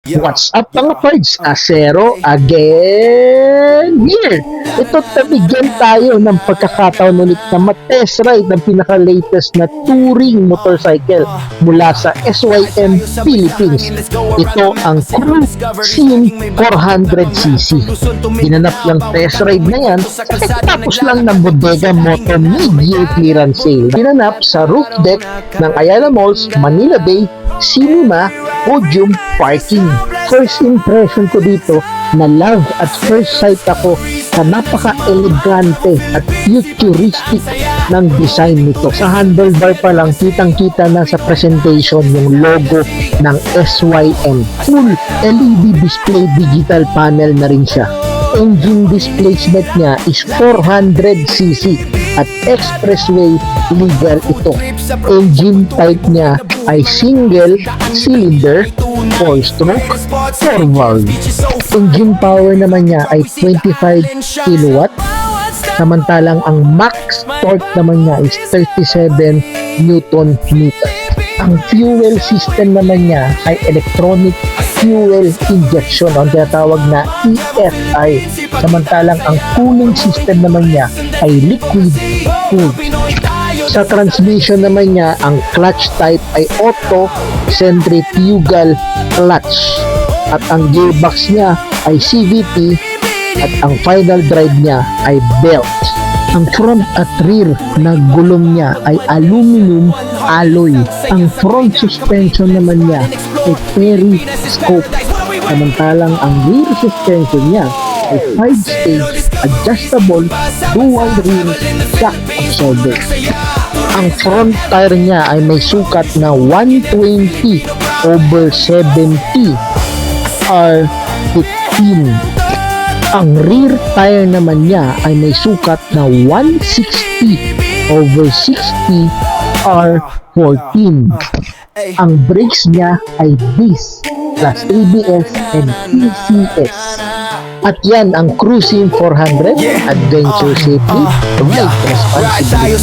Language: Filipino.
What's up mga pards? Asero again here! Ito tabigyan tayo ng pagkakataon ulit na matest ride ng pinaka-latest na touring motorcycle mula sa SYM Philippines. Ito ang Cruisin 400cc. Ginanap yung test ride na yan tapos lang ng Bodega Moto mid-year clearance sale. Ginanap sa roof deck ng Ayala Malls, Manila Bay, Cinema, Podium Parking. First impression ko dito, na love at first sight ako sa napaka-elegante at futuristic ng design nito. Sa handlebar pa lang, kitang-kita na sa presentation yung logo ng SYM. Full LED display digital panel na rin siya. Engine displacement niya is 400cc at expressway legal ito. Engine type niya ay single cylinder 4-stroke 4-valve. Engine power naman niya ay 25 kW, samantalang ang max torque naman niya is 37 Nm. Ang fuel system naman niya ay electronic fuel injection, ang tinatawag na EFI, samantalang ang cooling system naman niya ay liquid cooled. Sa transmission naman niya, ang clutch type ay auto centrifugal clutch at ang gearbox niya ay CVT at ang final drive niya ay belt. Ang front at rear na gulong niya ay aluminum alloy. Ang front suspension naman niya ay periscope, samantalang ang rear suspension niya ay 5-stage adjustable dual rim shock absorber. Ang front tire niya ay may sukat na 120/70 R15. Ang rear tire naman niya ay may sukat na 160/60 R14. Ang brakes niya ay disc plus ABS and PCS. At yan ang Cruisin 400 Adventure Safely, Ride Responsibly.